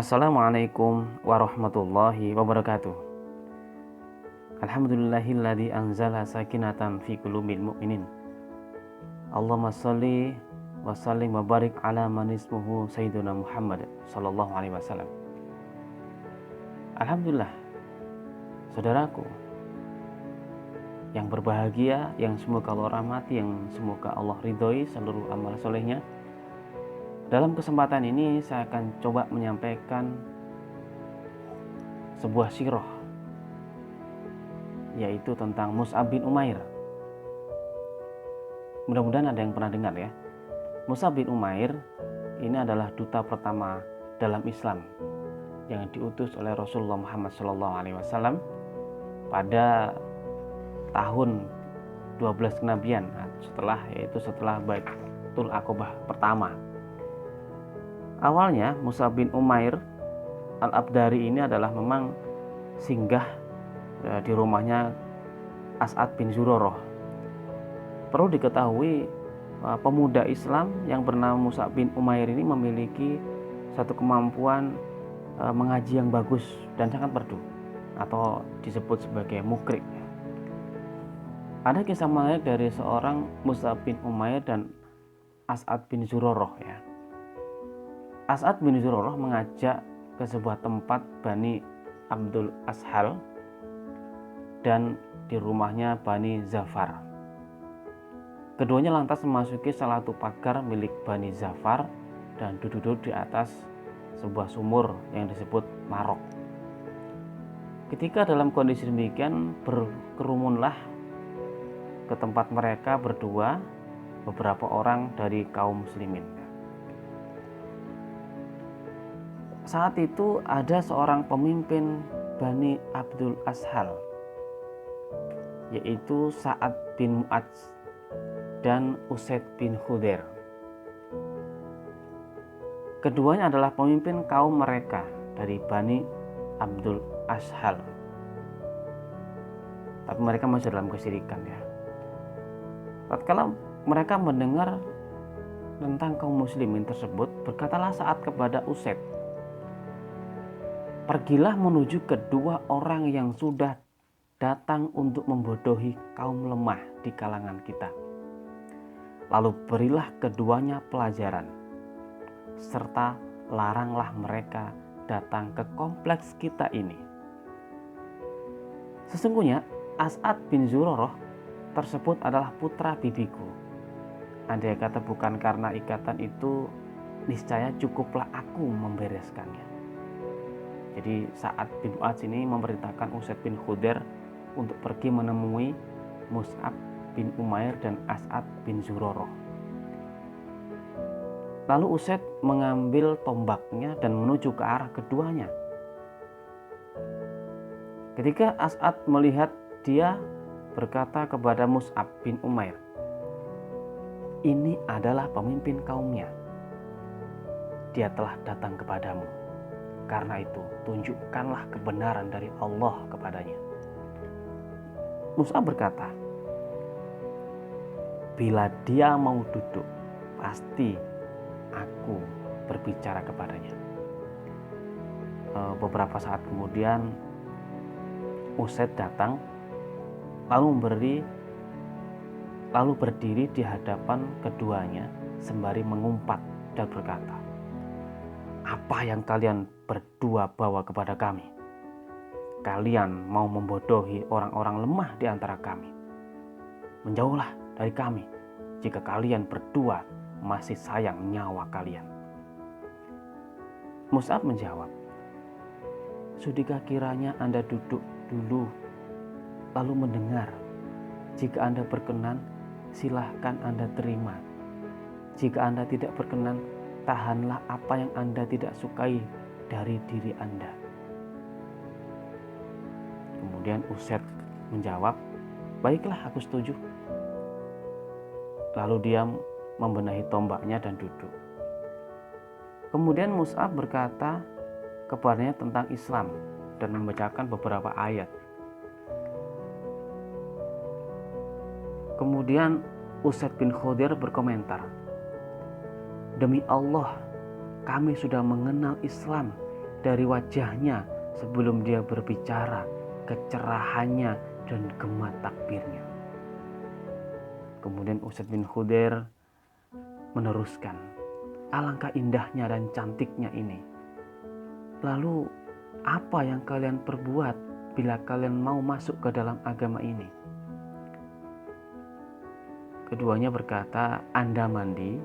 Assalamualaikum warahmatullahi wabarakatuh. Alhamdulillahilladzi anzala sakinatan fi qulubil mu'minin. Allahumma shalli wa sallim wa barik ala man ismuhu sayyiduna Muhammad sallallahu alaihi wasallam. Alhamdulillah, saudaraku yang berbahagia, yang semoga Allah rahmati, yang semoga Allah ridhoi seluruh amal solehnya. Dalam kesempatan ini saya akan coba menyampaikan sebuah sirah, yaitu tentang Mus'ab bin Umair. Mudah-mudahan ada yang pernah dengar ya. Mus'ab bin Umair ini adalah duta pertama dalam Islam yang diutus oleh Rasulullah Muhammad SAW pada tahun 12 kenabian, setelah Baitul Aqobah pertama. Awalnya Mus'ab bin Umair al-Abdari ini adalah memang singgah di rumahnya As'ad bin Zurarah. Perlu diketahui pemuda Islam yang bernama Mus'ab bin Umair ini memiliki satu kemampuan mengaji yang bagus dan sangat merdu, atau disebut sebagai mukri. Ada kisah menarik dari seorang Mus'ab bin Umair dan As'ad bin Zurarah ya. As'ad bin Zurarah mengajak ke sebuah tempat Bani Abdul Ashal dan di rumahnya Bani Zafar. Keduanya lantas memasuki salah satu pagar milik Bani Zafar dan duduk di atas sebuah sumur yang disebut Marok. Ketika dalam kondisi demikian, berkerumunlah ke tempat mereka berdua beberapa orang dari kaum muslimin. Saat itu ada seorang pemimpin Bani Abdul Ashal, yaitu Sa'ad bin Mu'adz dan Usaid bin Khudair. Keduanya adalah pemimpin kaum mereka dari Bani Abdul Ashal. Tapi mereka masih dalam kesyirikan ya. Tatkala mereka mendengar tentang kaum muslimin tersebut, berkatalah Sa'ad kepada Usaid, "Pergilah menuju kedua orang yang sudah datang untuk membodohi kaum lemah di kalangan kita. Lalu berilah keduanya pelajaran, serta laranglah mereka datang ke kompleks kita ini." Sesungguhnya As'ad bin Zurarah tersebut adalah putra bibiku. Andai kata bukan karena ikatan itu, niscaya cukuplah aku membereskannya. Jadi Sa'ad bin Mu'adz ini memerintahkan Usaid bin Khudair untuk pergi menemui Mus'ab bin Umair dan As'ad bin Zurarah. Lalu Usaid mengambil tombaknya dan menuju ke arah keduanya. Ketika As'ad melihat, dia berkata kepada Mus'ab bin Umair, "Ini adalah pemimpin kaumnya. Dia telah datang kepadamu. Karena itu, tunjukkanlah kebenaran dari Allah kepadanya." Mus'ab berkata, "Bila dia mau duduk, pasti aku berbicara kepadanya." Beberapa saat kemudian, Usaid datang, lalu berdiri di hadapan keduanya sembari mengumpat dan berkata, "Apa yang kalian berdua bawa kepada kami? Kalian mau membodohi orang-orang lemah di antara kami. Menjauhlah dari kami jika kalian berdua masih sayang nyawa kalian." Mus'ab menjawab, "Sudikah kiranya Anda duduk dulu lalu mendengar? Jika Anda berkenan, silahkan Anda terima. Jika Anda tidak berkenan, tahanlah apa yang Anda tidak sukai dari diri Anda." Kemudian Usaid menjawab, "Baiklah, aku setuju." Lalu dia membenahi tombaknya dan duduk. Kemudian Mus'ab berkata kepadanya tentang Islam dan membacakan beberapa ayat. Kemudian Usaid bin Khudair berkomentar, "Demi Allah, kami sudah mengenal Islam dari wajahnya sebelum dia berbicara, kecerahannya dan gema takbirnya. Kemudian Usaid bin Khudair meneruskan, alangkah indahnya dan cantiknya ini. Lalu apa yang kalian perbuat bila kalian mau masuk ke dalam agama ini? Keduanya berkata, Anda mandi,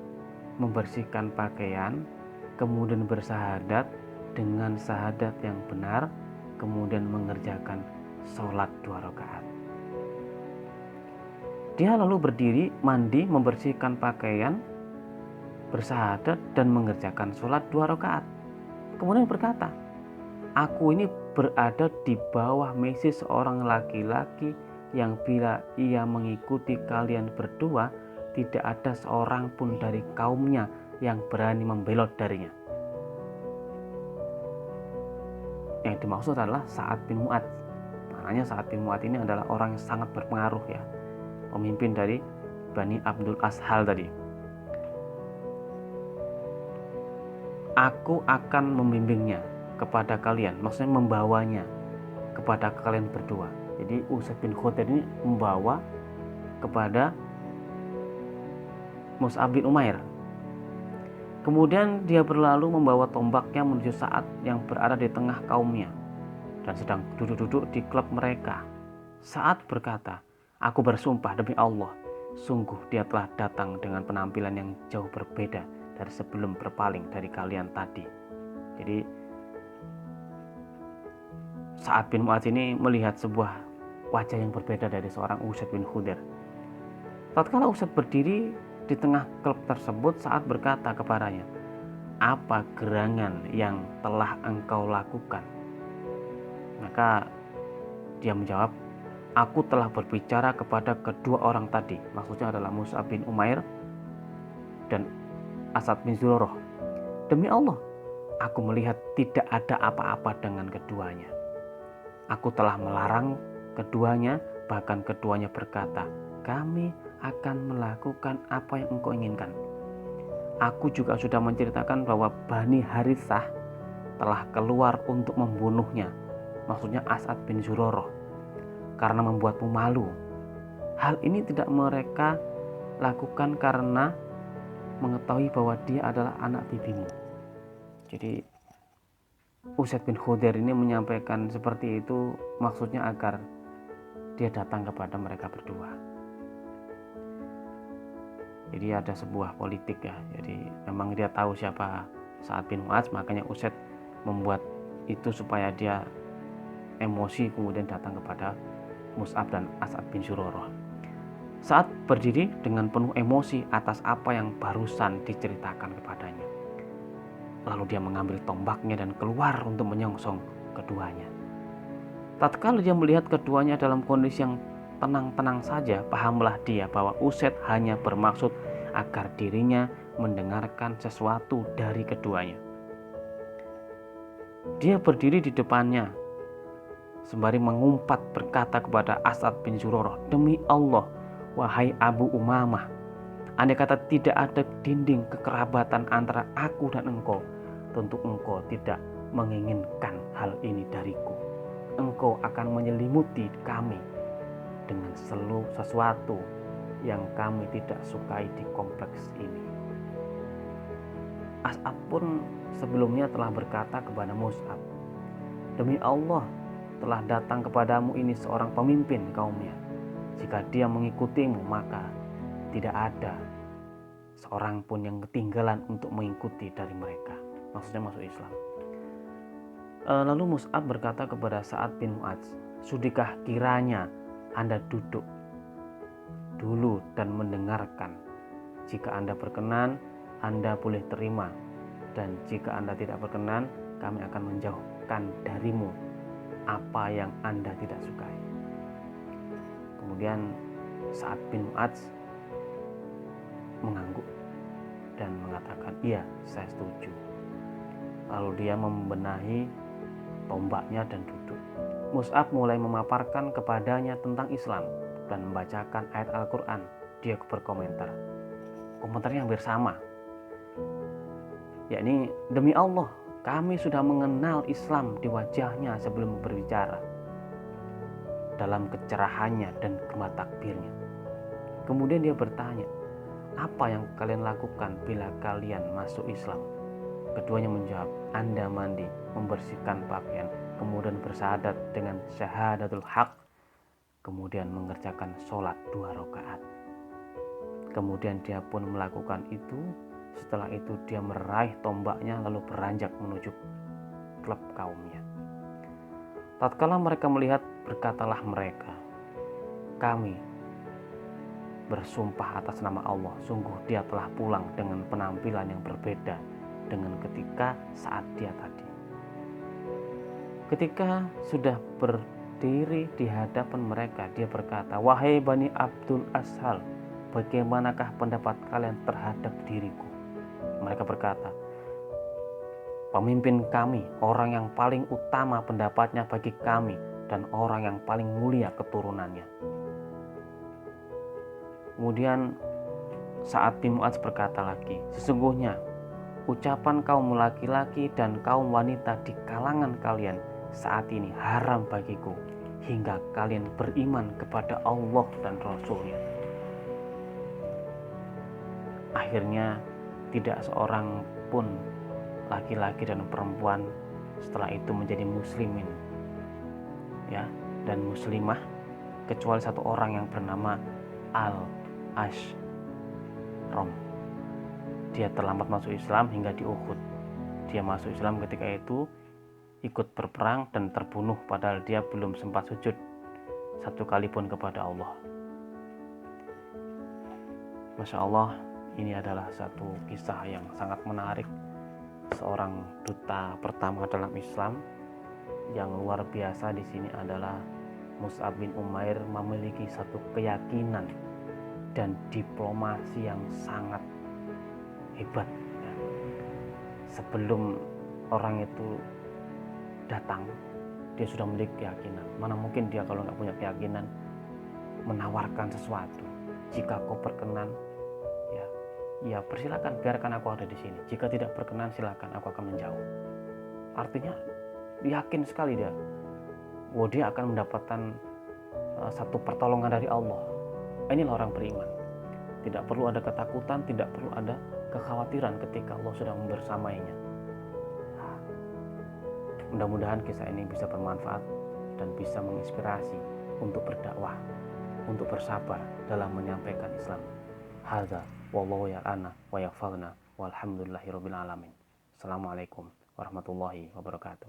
membersihkan pakaian, kemudian bersahadat dengan sahadat yang benar, kemudian mengerjakan sholat 2 rakaat. Dia lalu berdiri, mandi, membersihkan pakaian, bersahadat dan mengerjakan sholat 2 rakaat. Kemudian berkata, aku ini berada di bawah misi seorang laki-laki yang bila ia mengikuti kalian berdua, tidak ada seorang pun dari kaumnya yang berani membelot darinya. Yang dimaksud adalah Sa'ad bin Mu'adz. Maknanya Sa'ad bin Mu'adz ini adalah orang yang sangat berpengaruh ya, pemimpin dari Bani Abdul Ashal tadi. Aku akan membimbingnya kepada kalian, maksudnya membawanya kepada kalian berdua. Jadi Usaid bin Khudair ini membawa kepada Mus'ab bin Umair. Kemudian dia berlalu membawa tombaknya menuju Sa'ad yang berada di tengah kaumnya dan sedang duduk-duduk di klub mereka. Sa'ad berkata, aku bersumpah demi Allah, sungguh dia telah datang dengan penampilan yang jauh berbeda dari sebelum berpaling dari kalian tadi. Jadi Sa'ad bin Mu'adz ini melihat sebuah wajah yang berbeda dari seorang Usaid bin Khudair. Tatkala Usaid berdiri di tengah klub tersebut, Sa'ad berkata kepadanya, apa gerangan yang telah engkau lakukan? Maka dia menjawab, aku telah berbicara kepada kedua orang tadi, maksudnya adalah Mus'ab bin Umair dan Asad bin Zurarah. Demi Allah, aku melihat tidak ada apa-apa dengan keduanya. Aku telah melarang keduanya, bahkan keduanya berkata, kami akan melakukan apa yang engkau inginkan. Aku juga sudah menceritakan bahwa Bani Harithah telah keluar untuk membunuhnya, maksudnya Asad bin Zurarah, karena membuatmu malu. Hal ini tidak mereka lakukan karena mengetahui bahwa dia adalah anak bibimu. Jadi Usaid bin Khudair ini menyampaikan seperti itu maksudnya agar dia datang kepada mereka berdua. Jadi ada sebuah politik ya. Jadi memang dia tahu siapa Sa'ad bin Mu'adz, makanya Usaid membuat itu supaya dia emosi kemudian datang kepada Mus'ab dan Asad bin Zurarah. Sa'ad berdiri dengan penuh emosi atas apa yang barusan diceritakan kepadanya. Lalu dia mengambil tombaknya dan keluar untuk menyongsong keduanya. Tatkala dia melihat keduanya dalam kondisi yang tenang-tenang saja, pahamlah dia bahwa Usaid hanya bermaksud agar dirinya mendengarkan sesuatu dari keduanya. Dia berdiri di depannya sembari mengumpat berkata kepada Asad bin Zurarah, demi Allah, wahai Abu Umamah, andai kata tidak ada dinding kekerabatan antara aku dan engkau, tentu engkau tidak menginginkan hal ini dariku. Engkau akan menyelimuti kami dengan sesuatu yang kami tidak sukai di kompleks ini. As'ad pun sebelumnya telah berkata kepada Mus'ab, demi Allah, telah datang kepadamu ini seorang pemimpin kaumnya. Jika dia mengikutimu, maka tidak ada seorang pun yang ketinggalan untuk mengikuti dari mereka. Maksudnya masuk Islam. Lalu Mus'ab berkata kepada Sa'ad bin Mu'adz, sudikah kiranya Anda duduk dulu dan mendengarkan. Jika Anda berkenan, Anda boleh terima, dan jika Anda tidak berkenan, kami akan menjauhkan darimu apa yang Anda tidak sukai. Kemudian Sa'ad bin Mu'adz mengangguk dan mengatakan, iya, saya setuju. Lalu dia membenahi tombaknya dan duduk. Mus'ab mulai memaparkan kepadanya tentang Islam dan membacakan ayat Al-Quran. Dia berkomentar. Komentarnya hampir sama, yakni demi Allah, Kami sudah mengenal Islam di wajahnya sebelum berbicara, dalam kecerahannya dan gema takbirnya. Kemudian dia bertanya, apa yang kalian lakukan bila kalian masuk Islam? Keduanya menjawab, Anda mandi, membersihkan pakaian, kemudian bersyahadat dengan syahadatul haq, kemudian mengerjakan sholat 2 rakaat. Kemudian dia pun melakukan itu. Setelah itu dia meraih tombaknya lalu beranjak menuju klub kaumnya. Tatkala mereka melihat, berkatalah mereka, kami bersumpah atas nama Allah, sungguh dia telah pulang dengan penampilan yang berbeda dengan ketika saat dia tadi. Ketika sudah berdiri di hadapan mereka, dia berkata, wahai Bani Abdul Ashal, bagaimanakah pendapat kalian terhadap diriku? Mereka berkata, pemimpin kami, orang yang paling utama pendapatnya bagi kami, dan orang yang paling mulia keturunannya. Kemudian Sa'ad bin Mu'adz berkata lagi, sesungguhnya ucapan kaum laki-laki dan kaum wanita di kalangan kalian saat ini haram bagiku, hingga kalian beriman kepada Allah dan Rasul-Nya. Akhirnya tidak seorang pun laki-laki dan perempuan setelah itu menjadi muslimin ya dan muslimah, kecuali satu orang yang bernama Al-Ashram. Dia terlambat masuk Islam hingga di Uhud. Dia masuk Islam ketika itu, ikut berperang dan terbunuh padahal dia belum sempat sujud satu kali pun kepada Allah. Masya Allah, ini adalah satu kisah yang sangat menarik. Seorang duta pertama dalam Islam yang luar biasa di sini adalah Mus'ab bin Umair, memiliki satu keyakinan dan diplomasi yang sangat hebat. Sebelum orang itu datang, dia sudah memiliki keyakinan. Mana mungkin dia kalau nggak punya keyakinan menawarkan sesuatu. Jika kau berkenan, ya persilakan, biarkan aku ada di sini. Jika tidak berkenan, silakan, aku akan menjauh. Artinya yakin sekali dia, bahwa dia akan mendapatkan satu pertolongan dari Allah. Inilah orang beriman. Tidak perlu ada ketakutan, tidak perlu ada kekhawatiran ketika Allah sudah membersamainya. Mudah-mudahan kisah ini bisa bermanfaat dan bisa menginspirasi untuk berdakwah, untuk bersabar dalam menyampaikan Islam. Hadza wallahu ya'ana wa ya'falna walhamdulillahirabbil alamin. Assalamualaikum warahmatullahi wabarakatuh.